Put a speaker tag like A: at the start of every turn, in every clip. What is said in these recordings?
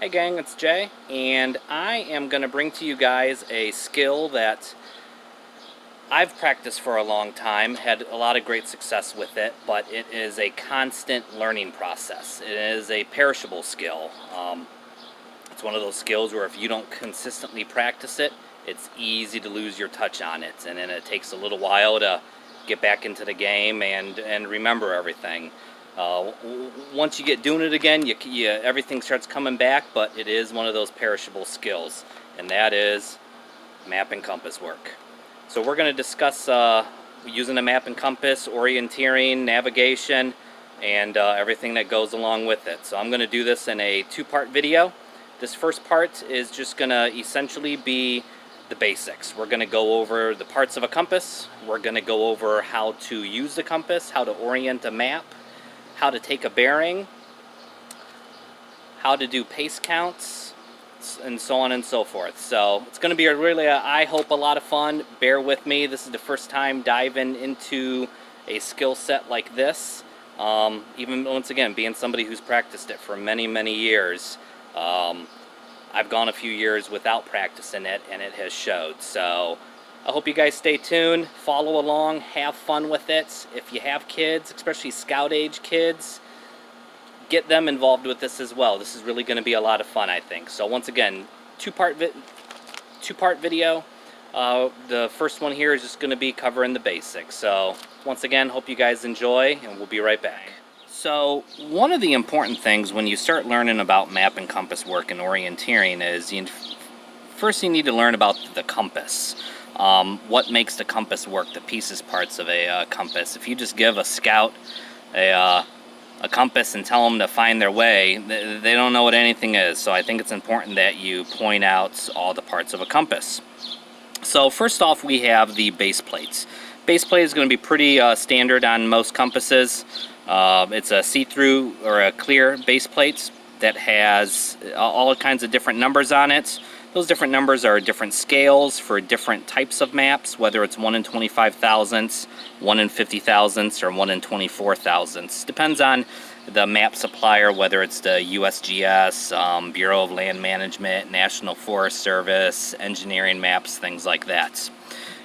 A: Hey gang, it's Jay, and I am going to bring to you guys a skill that I've practiced for a long time, had a lot of great success with it, but it is a constant learning process. It is a perishable skill. It's one of those skills where if you don't consistently practice it, it's easy to lose your touch on it, and then it takes a little while to get back into the game and remember everything. Once you get doing it again, everything starts coming back, but it is one of those perishable skills, and that is map and compass work. So we're going to discuss using a map and compass, orienteering, navigation, and everything that goes along with it. So I'm going to do this in a two-part video. This first part is just going to essentially be the basics. We're going to go over the parts of a compass. We're going to go over how to use the compass, how to orient a map, how to take a bearing, how to do pace counts, and so on and so forth. So it's going to be I hope, a lot of fun. Bear with me. This is the first time diving into a skill set like this. Even once again, being somebody who's practiced it for many, many years, I've gone a few years without practicing it, and it has showed. So I hope you guys stay tuned, follow along, have fun with it. If you have kids, especially scout age kids, get them involved with this as well. This is really going to be a lot of fun, I think. So once again, two-part video. The first one here is just going to be covering the basics. So once again, hope you guys enjoy, and we'll be right back. So one of the important things when you start learning about map and compass work and orienteering is first you need to learn about the compass. What makes the compass work, the pieces parts of a compass. If you just give a scout a compass and tell them to find their way, they don't know what anything is. So I think it's important that you point out all the parts of a compass. So first off, we have the base plates. Base plate is going to be pretty standard on most compasses. It's a see-through or a clear base plate that has all kinds of different numbers on it. Those different numbers are different scales for different types of maps, whether it's 1 in 25 thousandths, 1 in 50 thousandths, or 1 in 24 thousandths. Depends on the map supplier, whether it's the USGS, Bureau of Land Management, National Forest Service, engineering maps, things like that.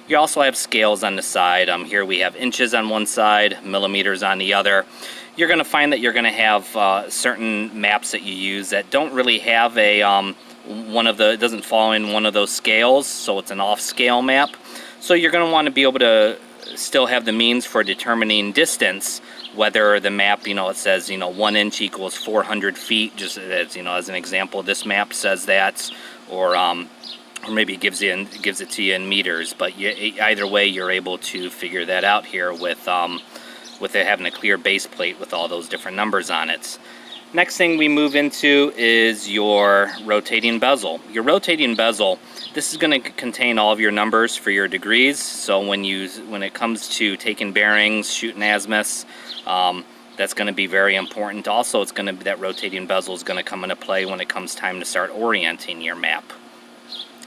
A: You also have scales on the side. Here we have inches on one side, millimeters on the other. You're going to find that you're going to have certain maps that you use that don't really have a it doesn't fall in one of those scales, so it's an off-scale map. So you're going to want to be able to still have the means for determining distance, whether the map, it says, 1 inch equals 400 feet, just as, as an example, this map says that, or maybe it gives it to you in meters. But either way, you're able to figure that out here with it having a clear base plate with all those different numbers on it. Next thing we move into is your rotating bezel. Your rotating bezel, this is going to contain all of your numbers for your degrees. So when it comes to taking bearings, shooting azimuths, that's going to be very important. Also, that rotating bezel is going to come into play when it comes time to start orienting your map.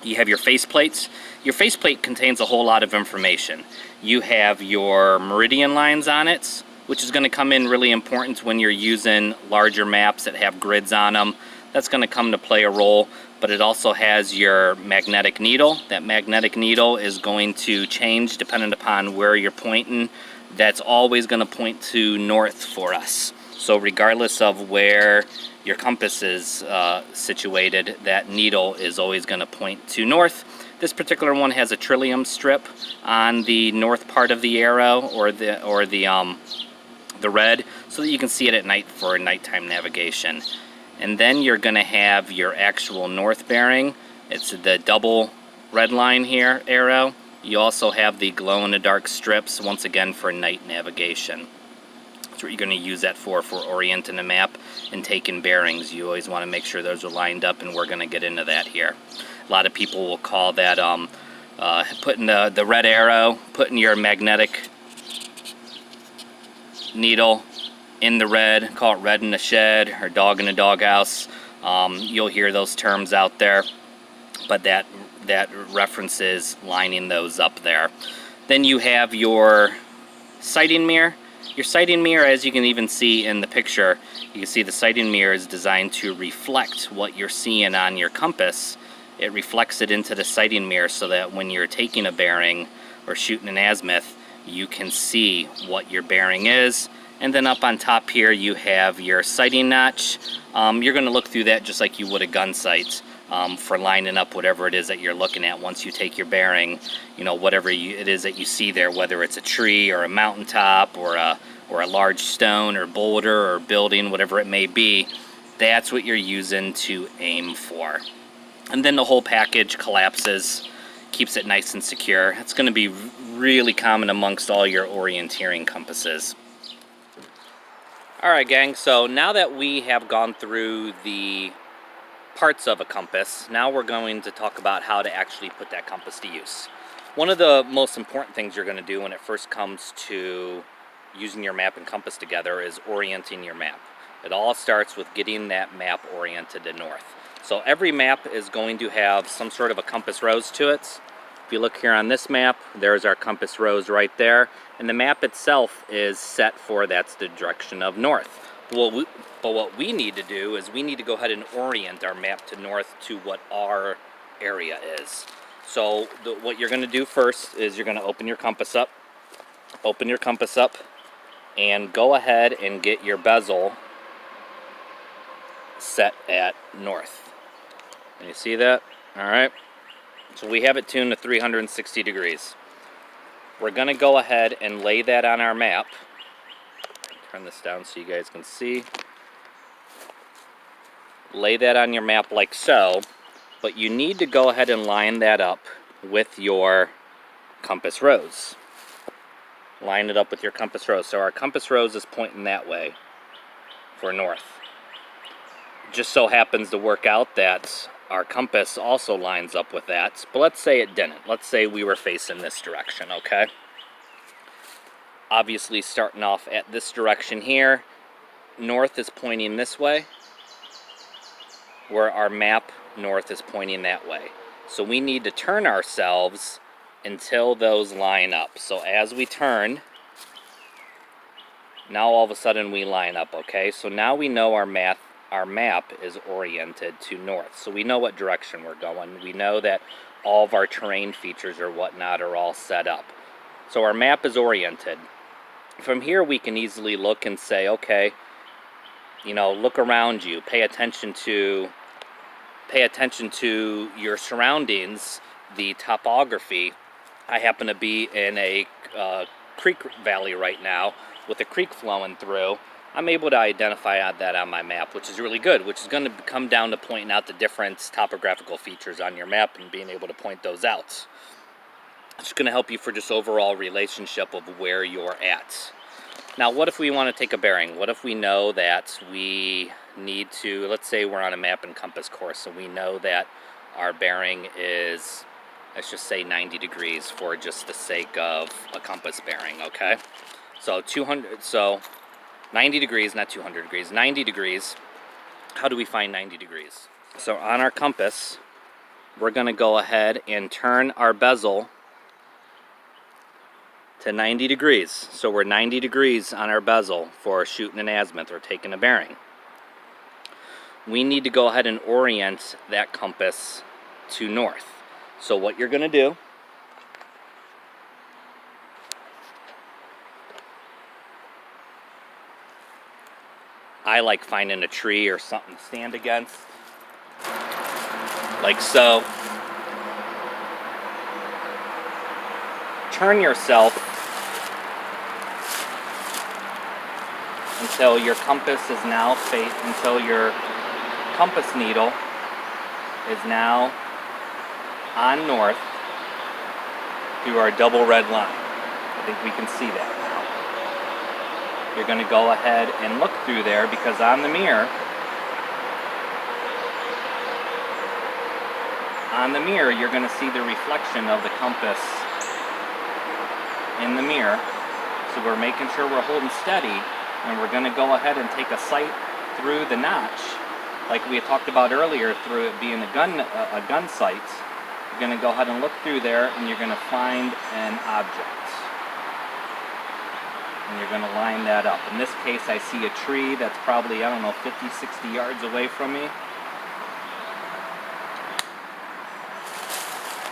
A: You have your faceplates. Your faceplate contains a whole lot of information. You have your meridian lines on it, which is going to come in really important when you're using larger maps that have grids on them. That's going to come to play a role, but it also has your magnetic needle. That magnetic needle is going to change depending upon where you're pointing. That's always going to point to north for us. So regardless of where your compass is situated, that needle is always going to point to north. This particular one has a trillium strip on the north part of the arrow, or the red, so that you can see it at night for nighttime navigation. And then you're going to have your actual north bearing. It's the double red line here, arrow. You also have the glow-in-the-dark strips, once again for night navigation. That's what you're going to use that for orienting a map and taking bearings. You always want to make sure those are lined up, and we're going to get into that here. A lot of people will call that putting the red arrow, putting your magnetic needle in the red, call it red in the shed or dog in the doghouse. You'll hear those terms out there, but that references lining those up there. Then you have your sighting mirror. Your sighting mirror, as you can even see in the picture, you can see the sighting mirror is designed to reflect what you're seeing on your compass. It reflects it into the sighting mirror so that when you're taking a bearing or shooting an azimuth, you can see what your bearing is. And then up on top here you have your sighting notch. You're going to look through that just like you would a gun sight for lining up whatever it is that you're looking at once you take your bearing. You know, whatever it is that you see there, whether it's a tree or a mountaintop or a large stone or boulder or building, whatever it may be, that's what you're using to aim for. And then the whole package collapses, keeps it nice and secure. It's going to be really common amongst all your orienteering compasses. Alright gang, so now that we have gone through the parts of a compass, now we're going to talk about how to actually put that compass to use. One of the most important things you're going to do when it first comes to using your map and compass together is orienting your map. It all starts with getting that map oriented to north. So every map is going to have some sort of a compass rose to it. If you look here on this map, there's our compass rose right there, and the map itself is set for that's the direction of north. But what we need to do is we need to go ahead and orient our map to north to what our area is. So what you're going to do first is you're going to open your compass up, and go ahead and get your bezel set at north. Can you see that? All right. So we have it tuned to 360 degrees. We're going to go ahead and lay that on our map. Turn this down so you guys can see. Lay that on your map like so, but you need to go ahead and line that up with your compass rose. Line it up with your compass rose. So our compass rose is pointing that way for north. Just so happens to work out that our compass also lines up with that, but let's say it didn't. Let's say we were facing this direction, okay? Obviously starting off at this direction here, north is pointing this way, where our map north is pointing that way. So we need to turn ourselves until those line up. So as we turn, now all of a sudden we line up, okay? So now we know our map is oriented to north. So we know what direction we're going. We know that all of our terrain features or whatnot are all set up. So our map is oriented. From here we can easily look and say, okay, you know, look around you, pay attention to your surroundings, the topography. I happen to be in a creek valley right now with a creek flowing through. I'm able to identify that on my map, which is really good, which is going to come down to pointing out the different topographical features on your map and being able to point those out. It's going to help you for just overall relationship of where you're at. Now, what if we want to take a bearing? What if we know that we need to, let's say we're on a map and compass course, so we know that our bearing is, let's just say 90 degrees for just the sake of a compass bearing, okay? So 90 degrees, not 200 degrees, 90 degrees. How do we find 90 degrees? So on our compass, we're going to go ahead and turn our bezel to 90 degrees. So we're 90 degrees on our bezel for shooting an azimuth or taking a bearing. We need to go ahead and orient that compass to north. So what you're going to do, I like finding a tree or something to stand against, like so. Turn yourself until your compass is now until your compass needle is now on north through our double red line. I think we can see that now. You're going to go ahead and look through there because on the mirror, you're going to see the reflection of the compass in the mirror. So we're making sure we're holding steady, and we're going to go ahead and take a sight through the notch, like we had talked about earlier, through it being a gun sight. You're going to go ahead and look through there, and you're going to find an object. and you're going to line that up. In this case, I see a tree that's probably, I don't know, 50, 60 yards away from me.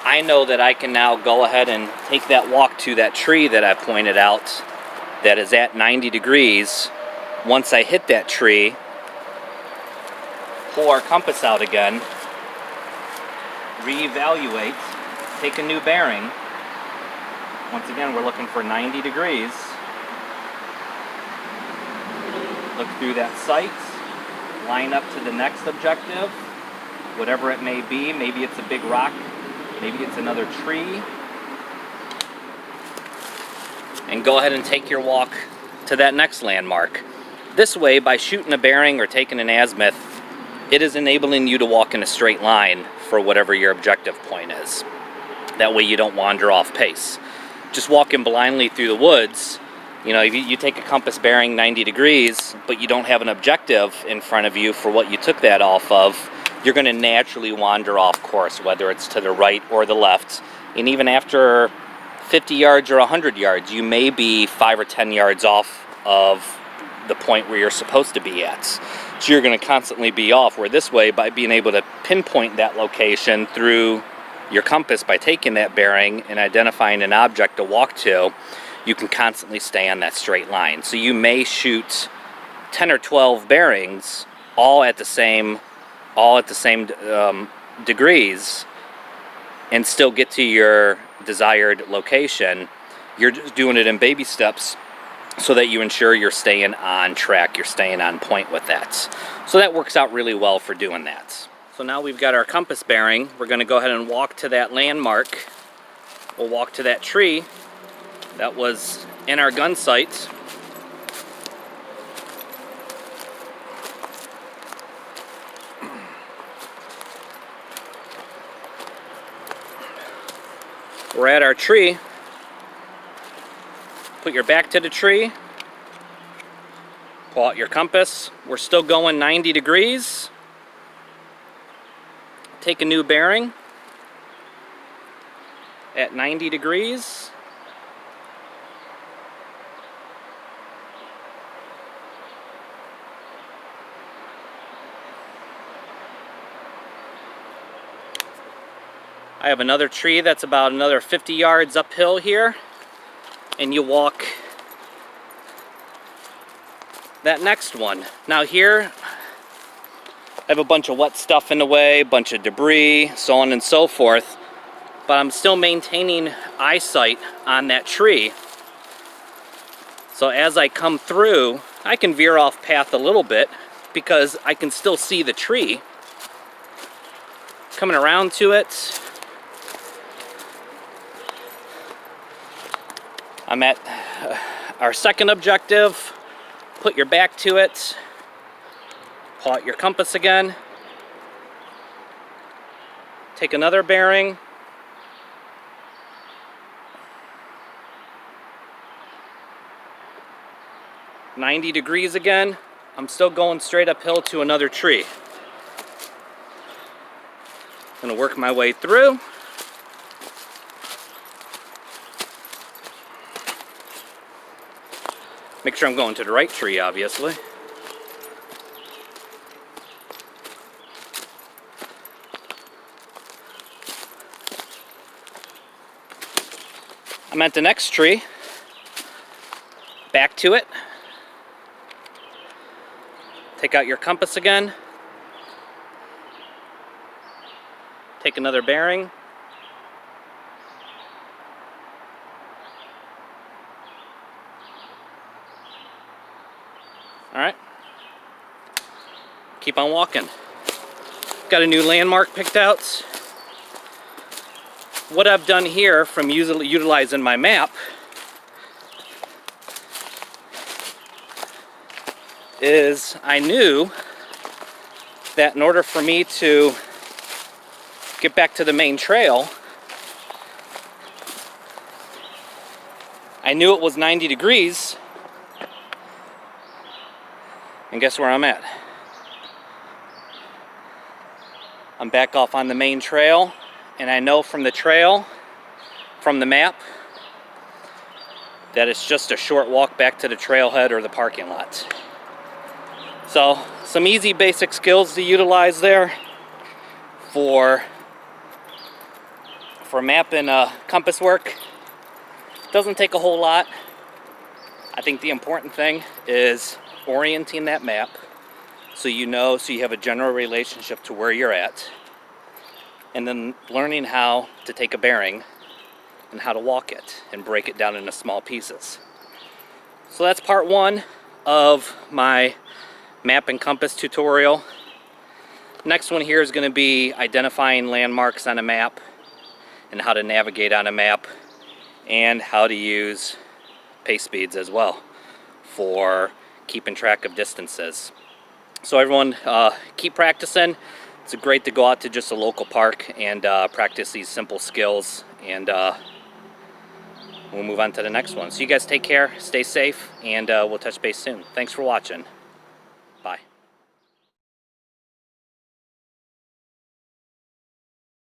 A: I know that I can now go ahead and take that walk to that tree that I pointed out that is at 90 degrees. Once I hit that tree, pull our compass out again, reevaluate, take a new bearing. Once again, we're looking for 90 degrees. Look through that sight, line up to the next objective, whatever it may be. Maybe it's a big rock, maybe it's another tree. And go ahead and take your walk to that next landmark. This way, by shooting a bearing or taking an azimuth, it is enabling you to walk in a straight line for whatever your objective point is. That way you don't wander off pace. Just walking blindly through the woods, you know, if you take a compass bearing 90 degrees, but you don't have an objective in front of you for what you took that off of, you're going to naturally wander off course, whether it's to the right or the left. And even after 50 yards or 100 yards, you may be 5 or 10 yards off of the point where you're supposed to be at. So you're going to constantly be off, where this way, by being able to pinpoint that location through your compass by taking that bearing and identifying an object to walk to, you can constantly stay on that straight line. So you may shoot 10 or 12 bearings all at the same degrees and still get to your desired location. You're just doing it in baby steps so that you ensure you're staying on track, you're staying on point with that. So that works out really well for doing that. So now we've got our compass bearing. We're going to go ahead and walk to that landmark. We'll walk to that tree that was in our gun sight. We're at our tree. Put your back to the tree. Pull out your compass. We're still going 90 degrees. Take a new bearing at 90 degrees. I have another tree that's about another 50 yards uphill here, and you walk that next one. Now here, I have a bunch of wet stuff in the way, a bunch of debris, so on and so forth, but I'm still maintaining eyesight on that tree. So as I come through, I can veer off path a little bit because I can still see the tree. Coming around to it, I'm at our second objective. Put your back to it. Pull out your compass again. Take another bearing. "90 degrees again. I'm still going straight uphill to another tree. I'm gonna work my way through. Make sure I'm going to the right tree, obviously. I'm at the next tree. Back to it. Take out your compass again. Take another bearing. Alright. Keep on walking. Got a new landmark picked out. What I've done here from utilizing my map is I knew that in order for me to get back to the main trail, I knew it was 90 degrees. And guess where I'm at? I'm back off on the main trail, and I know from the trail, from the map, that it's just a short walk back to the trailhead or the parking lot. So some easy basic skills to utilize there for map and compass work. Doesn't take a whole lot. I think the important thing is orienting that map so you know, so you have a general relationship to where you're at, and then learning how to take a bearing and how to walk it and break it down into small pieces. So that's part one of my map and compass tutorial. Next one here is going to be identifying landmarks on a map and how to navigate on a map, and how to use pace speeds as well for keeping track of distances. So everyone, keep practicing. It's great to go out to just a local park and practice these simple skills, and we'll move on to the next one. So you guys take care, stay safe, and we'll touch base soon. Thanks for watching.